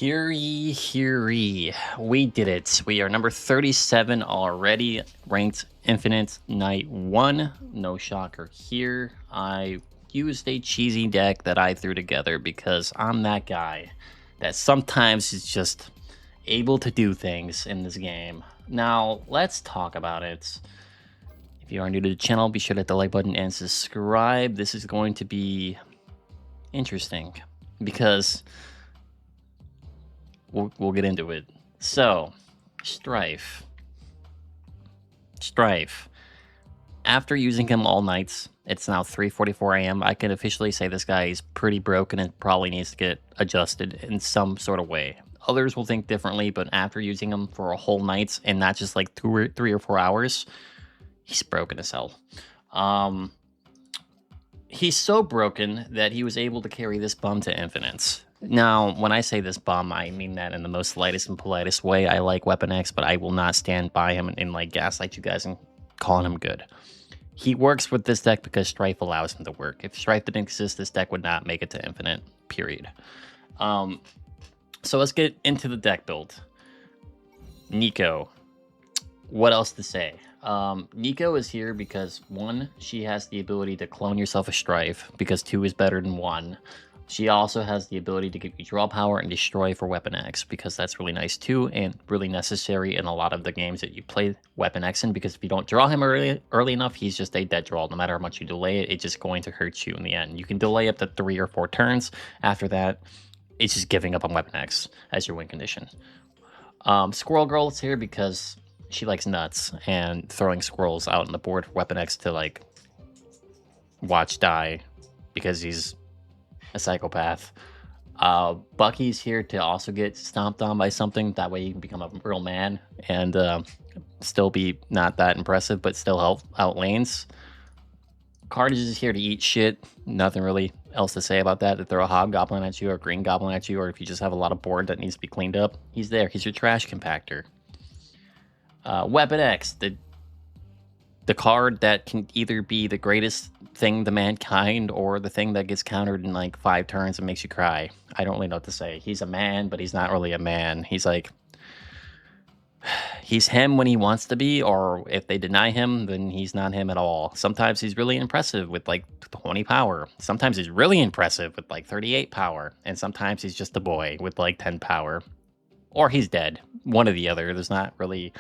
Hear ye. We did it. We are number 37 already, ranked Infinite Night 1. No shocker here. I used a cheesy deck that I threw together because I'm that guy that sometimes is just able to do things in this game. Now, let's talk about it. If you are new to the channel, be sure to hit the like button and subscribe. This is going to be interesting because we'll get into it. So, Stryfe. After using him all nights, it's now 3:44 a.m. I can officially say this guy is pretty broken and probably needs to get adjusted in some sort of way. Others will think differently, but after using him for a whole night and not just like 3 or 4 hours, he's broken as hell. He's so broken that he was able to carry this bum to infinite. Now, when I say this bum, I mean that in the most lightest and politest way. I like Weapon X, but I will not stand by him and like gaslight you guys and calling him good. He works with this deck because Stryfe allows him to work. If Stryfe didn't exist, this deck would not make it to infinite, period. So let's get into the deck build. Nico. What else to say? Nico is here because 1, she has the ability to clone yourself a Stryfe because 2 is better than 1. She also has the ability to give you draw power and destroy for Weapon X because that's really nice too and really necessary in a lot of the games that you play Weapon X in, because if you don't draw him early enough, he's just a dead draw. No matter how much you delay it, it's just going to hurt you in the end. You can delay up to 3 or 4 turns. After that, it's just giving up on Weapon X as your win condition. Squirrel Girl is here because she likes nuts and throwing squirrels out on the board for Weapon X to like watch die because he's a psychopath. Bucky's here to also get stomped on by something. That way you can become a real man and still be not that impressive, but still help out lanes. Carnage is here to eat shit. Nothing really else to say about that. To throw a hobgoblin at you or a green goblin at you, or if you just have a lot of board that needs to be cleaned up, he's there. He's your trash compactor. Weapon X, the card that can either be the greatest thing to mankind or the thing that gets countered in like 5 turns and makes you cry. I don't really know what to say. He's a man, but he's not really a man. He's like, he's him when he wants to be, or if they deny him, then he's not him at all. Sometimes he's really impressive with like 20 power. Sometimes he's really impressive with like 38 power. And sometimes he's just a boy with like 10 power. Or he's dead. One or the other. There's not really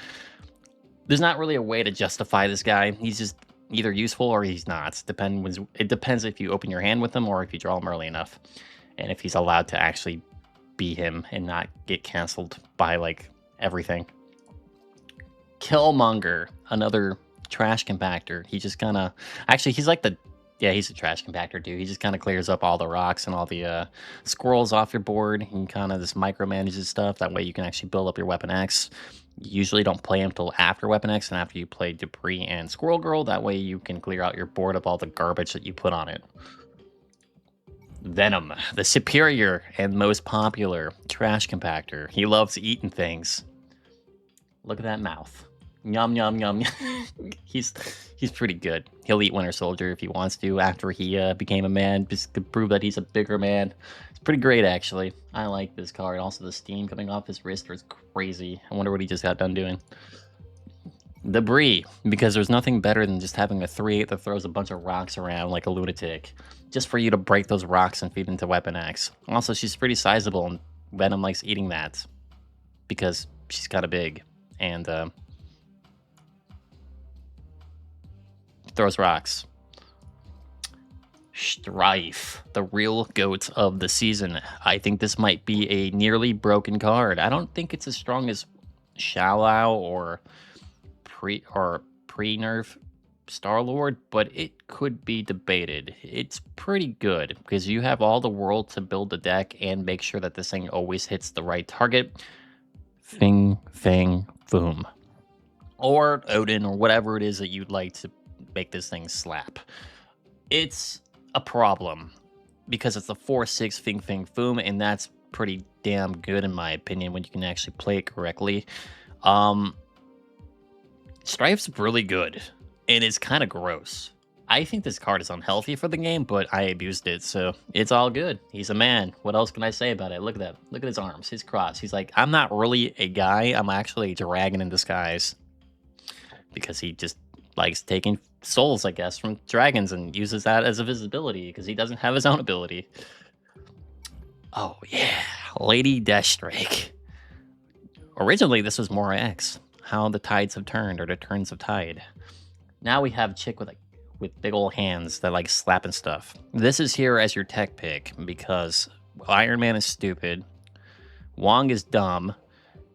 a way to justify this guy. He's just either useful or he's not. It depends if you open your hand with him or if you draw him early enough. And if he's allowed to actually be him and not get canceled by like everything. Killmonger, another trash compactor. He just kind of... Actually, he's like he's a trash compactor too. He just kind of clears up all the rocks and all the squirrels off your board. He kind of just micromanages stuff. That way you can actually build up your Weapon X. You usually don't play him until after Weapon X and after you play Debrii and Squirrel Girl. That way you can clear out your board of all the garbage that you put on it. Venom, the superior and most popular trash compactor. He loves eating things. Look at that mouth. Yum, yum, yum. He's pretty good. He'll eat Winter Soldier if he wants to after he became a man, just to prove that he's a bigger man. It's pretty great, actually. I like this card. Also, the steam coming off his wrist is crazy. I wonder what he just got done doing. Debrii, because there's nothing better than just having a 3/8 that throws a bunch of rocks around like a lunatic, just for you to break those rocks and feed into Weapon X. Also, she's pretty sizable, and Venom likes eating that because she's kind of big and throws rocks. Stryfe, the real GOAT of the season. I think this might be a nearly broken card. I don't think it's as strong as Shallow or pre-nerf Star-Lord, but it could be debated. It's pretty good because you have all the world to build the deck and make sure that this thing always hits the right target. Fang Foom. Or Odin, or whatever it is that you'd like to make this thing slap. It's a problem because it's a 4/6 Fang Foom, and that's pretty damn good in my opinion when you can actually play it correctly. Stryfe's really good, and it's kind of gross. I think this card is unhealthy for the game, but I abused it, so it's all good. He's a man. What else can I say about it? Look at that. Look at his arms, his cross. He's like, I'm not really a guy. I'm actually a dragon in disguise. Because he just likes taking souls, I guess, from dragons and uses that as a visibility because he doesn't have his own ability. Oh, yeah. Lady Deathstrike. Originally, this was more X. How the tides have turned, or the turns of tide. Now we have a chick with big old hands that like slapping stuff. This is here as your tech pick because Iron Man is stupid. Wong is dumb.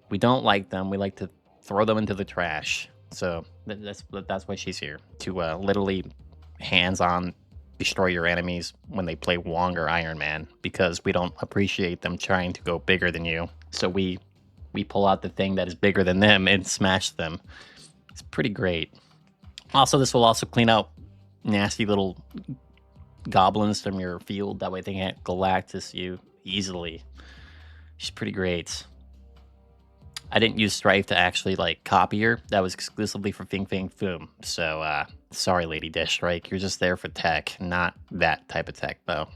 We don't like them. We like to throw them into the trash. So that's why she's here, to literally hands-on destroy your enemies when they play Wong or Iron Man, because we don't appreciate them trying to go bigger than you. So we pull out the thing that is bigger than them and smash them. It's pretty great. Also, this will also clean out nasty little goblins from your field. That way they can't Galactus you easily. She's pretty great. I didn't use Stryfe to actually like copy her. That was exclusively for Fang Foom. So sorry, Lady Deathstrike. You're just there for tech, not that type of tech though.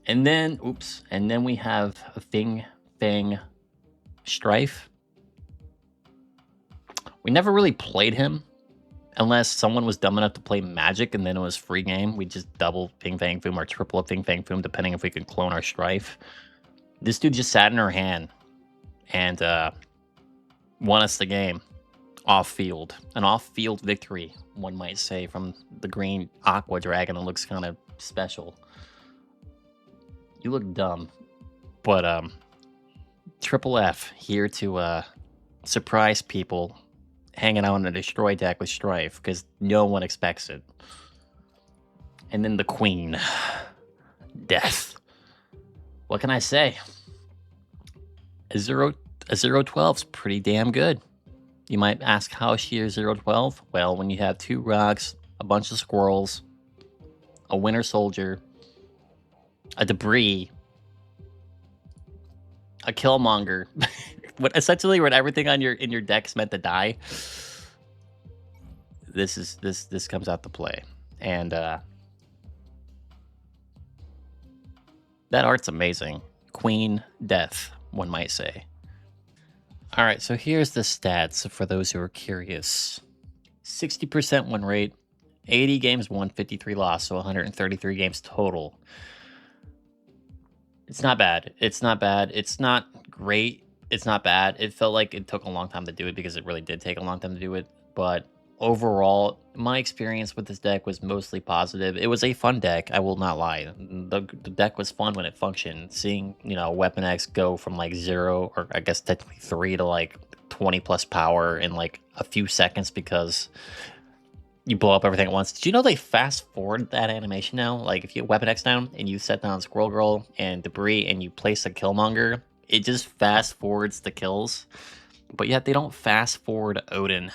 And then, oops. And then we have a Fang Stryfe. We never really played him unless someone was dumb enough to play Magic and then it was free game. We just double Fang Foom or triple up Fang Foom depending if we could clone our Stryfe. This dude just sat in her hand and won us the game off-field. An off-field victory, one might say, from the green aqua dragon that looks kind of special. You look dumb, but Triple F here to surprise people hanging out on a destroy deck with Stryfe, because no one expects it. And then the Queen. Death. What can I say? A 0-12 is pretty damn good. You might ask, how is she a 0-12? Well, when you have 2 rocks, a bunch of squirrels, a winter soldier, a Debrii, a Killmonger, essentially when everything on in your deck's meant to die, this comes out to play. And that art's amazing. Queen Death, one might say. All right, so here's the stats for those who are curious. 60% win rate, 80 games won, 53 lost, so 133 games total. It's not bad. It's not bad. It's not great. It's not bad. It felt like it took a long time to do it because it really did take a long time to do it. But overall, my experience with this deck was mostly positive. It was a fun deck, I will not lie. The deck was fun when it functioned. Seeing, you know, Weapon X go from like 0, or I guess technically 3, to like 20 plus power in like a few seconds because you blow up everything at once. Did you know they fast forward that animation now? Like if you Weapon X down and you set down Squirrel Girl and Debrii and you place a Killmonger, it just fast forwards the kills. But yet they don't fast forward Odin.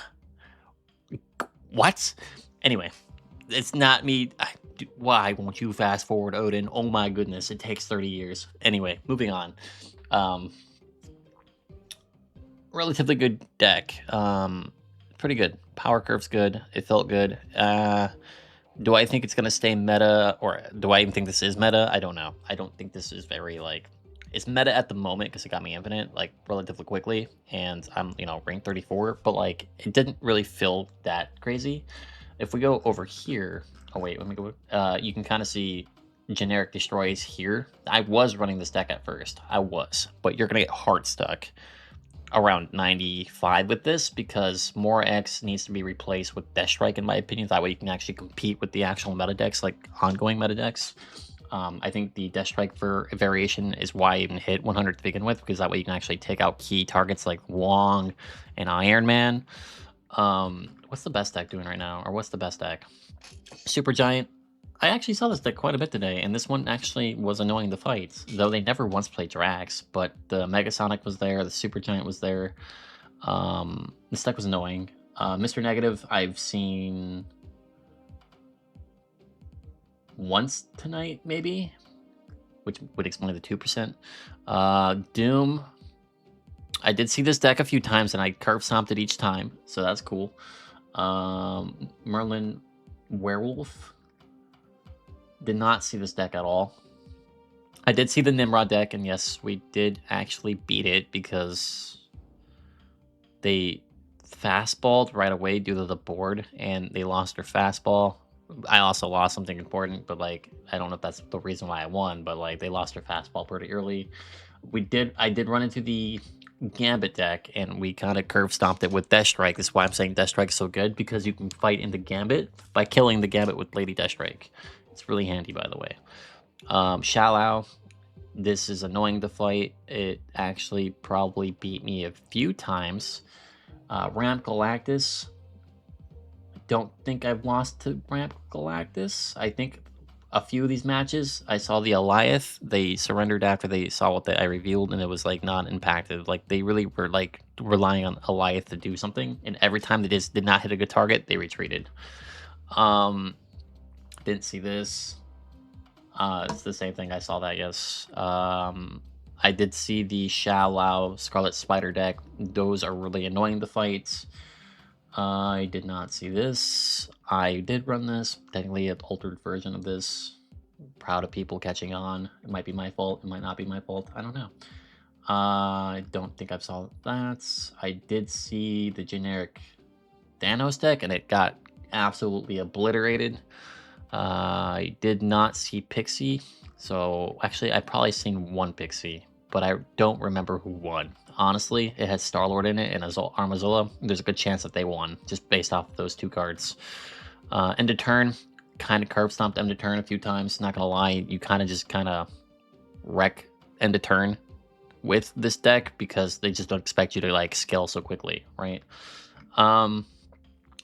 What? Anyway, it's not me. Why won't you fast forward Odin? Oh my goodness, it takes 30 years. Anyway, moving on. Relatively good deck. Pretty good. Power curve's good. It felt good. Do I think it's going to stay meta, or do I even think this is meta? I don't know. I don't think this is very, like, it's meta at the moment because it got me infinite, like, relatively quickly, and I'm, you know, rank 34, but, like, it didn't really feel that crazy. If we go over here, oh, wait, let me go, you can kind of see generic destroys here. I was running this deck at first. I was, but you're going to get hard stuck around 95 with this because more X needs to be replaced with Deathstrike, in my opinion. That way you can actually compete with the actual meta decks, like ongoing meta decks. I think the Deathstrike for variation is why I even hit 100 to begin with, because that way you can actually take out key targets like Wong and Iron Man. What's the best deck doing right now? Or what's the best deck? Super Giant. I actually saw this deck quite a bit today, and this one actually was annoying to fight, though they never once played Drax, but the Megasonic was there, the Super Giant was there. This deck was annoying. Mr. Negative, I've seen once tonight, maybe, which would explain the 2%. Doom, I did see this deck a few times, and I curve stomped it each time, so that's cool. Merlin, Werewolf. Did not see this deck at all. I did see the Nimrod deck, and yes, we did actually beat it because they fastballed right away due to the board, and they lost their fastball. I also lost something important, but like I don't know if that's the reason why I won, but like they lost their fastball pretty early. I did run into the Gambit deck, and we kind of curve stomped it with Deathstrike. That's why I'm saying Deathstrike is so good, because you can fight into Gambit by killing the Gambit with Lady Deathstrike. It's really handy, by the way. Shallow, this is annoying to fight. It actually probably beat me a few times. Ramp Galactus, don't think I've lost to Ramp Galactus. I think a few of these matches, I saw the Eliath. They surrendered after they saw what I revealed, and it was like not impacted. Like they really were like relying on Eliath to do something, and every time they just did not hit a good target, they retreated. Didn't see this. It's the same thing. I saw that. Yes. I did see the Shallow Scarlet Spider deck. Those are really annoying to fight. I did not see this. I did run this, technically an altered version of this. Proud of people catching on. It might be my fault, it might not be my fault, I don't know. I don't think I saw that. I did see the generic Thanos deck, and it got absolutely obliterated. I did not see Pixie, so actually I probably seen one Pixie, but I don't remember who won. Honestly, it has Star-Lord in it and Armazola. There's a good chance that they won, just based off of those two cards. End of turn, kind of curve stomped end of turn a few times. Not gonna lie, you kind of wreck end of turn with this deck because they just don't expect you to like scale so quickly, right?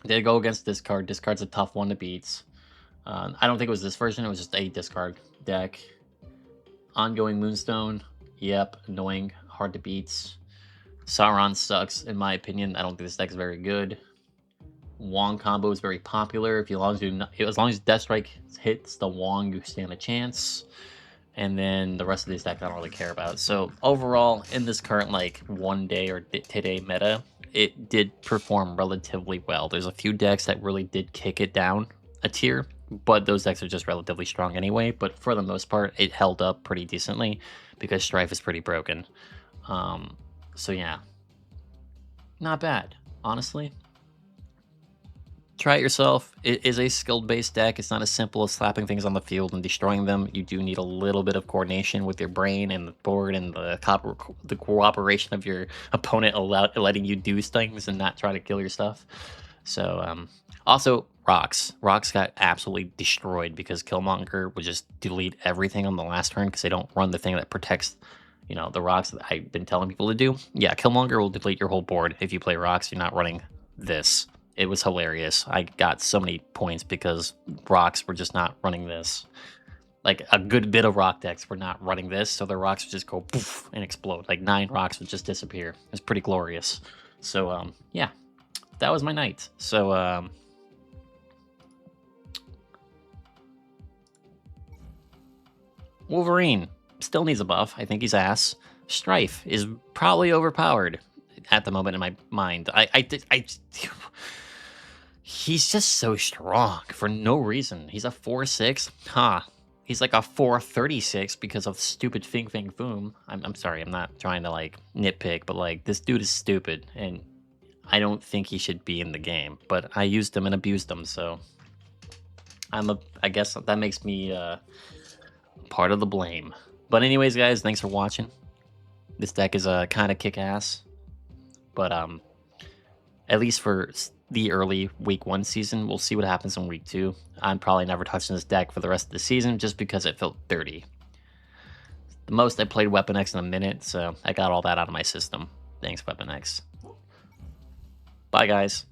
They go against discard. Discard's a tough one to beat. I don't think it was this version. It was just a discard deck. Ongoing Moonstone. Yep, annoying, hard to beat. Sauron sucks, in my opinion. I don't think this deck is very good. Wong combo is very popular. As long as Deathstrike hits the Wong, you stand a chance. And then the rest of these decks I don't really care about. So overall, in this current like 1 day or today meta, it did perform relatively well. There's a few decks that really did kick it down a tier, but those decks are just relatively strong anyway. But for the most part, it held up pretty decently because Stryfe is pretty broken. So yeah, not bad, honestly. Try it yourself. It is a skill-based deck. It's not as simple as slapping things on the field and destroying them. You do need a little bit of coordination with your brain and the board and the cooperation of your opponent, letting you do things and not try to kill your stuff. So, also, Rocks. Rocks got absolutely destroyed because Killmonger would just delete everything on the last turn because they don't run the thing that protects, you know, the Rocks that I've been telling people to do. Yeah, Killmonger will delete your whole board if you play Rocks. You're not running this. It was hilarious. I got so many points because Rocks were just not running this. Like, a good bit of Rock decks were not running this, so the Rocks would just go poof and explode. Like, 9 Rocks would just disappear. It was pretty glorious. So, yeah. That was my night. So, Wolverine still needs a buff. I think he's ass. Stryfe is probably overpowered at the moment in my mind. He's just so strong for no reason. He's a 4/6. Huh. He's like a 4/36 because of stupid Fang Foom. I'm sorry, I'm not trying to like nitpick, but like this dude is stupid and I don't think he should be in the game. But I used him and abused him, so I guess that makes me part of the blame. But anyways, guys, thanks for watching. This deck is kind of kick-ass, but at least for the early week 1 season, we'll see what happens in week 2. I'm probably never touching this deck for the rest of the season just because it felt dirty. The most I played Weapon X in a minute, so I got all that out of my system. Thanks, Weapon X. Bye, guys.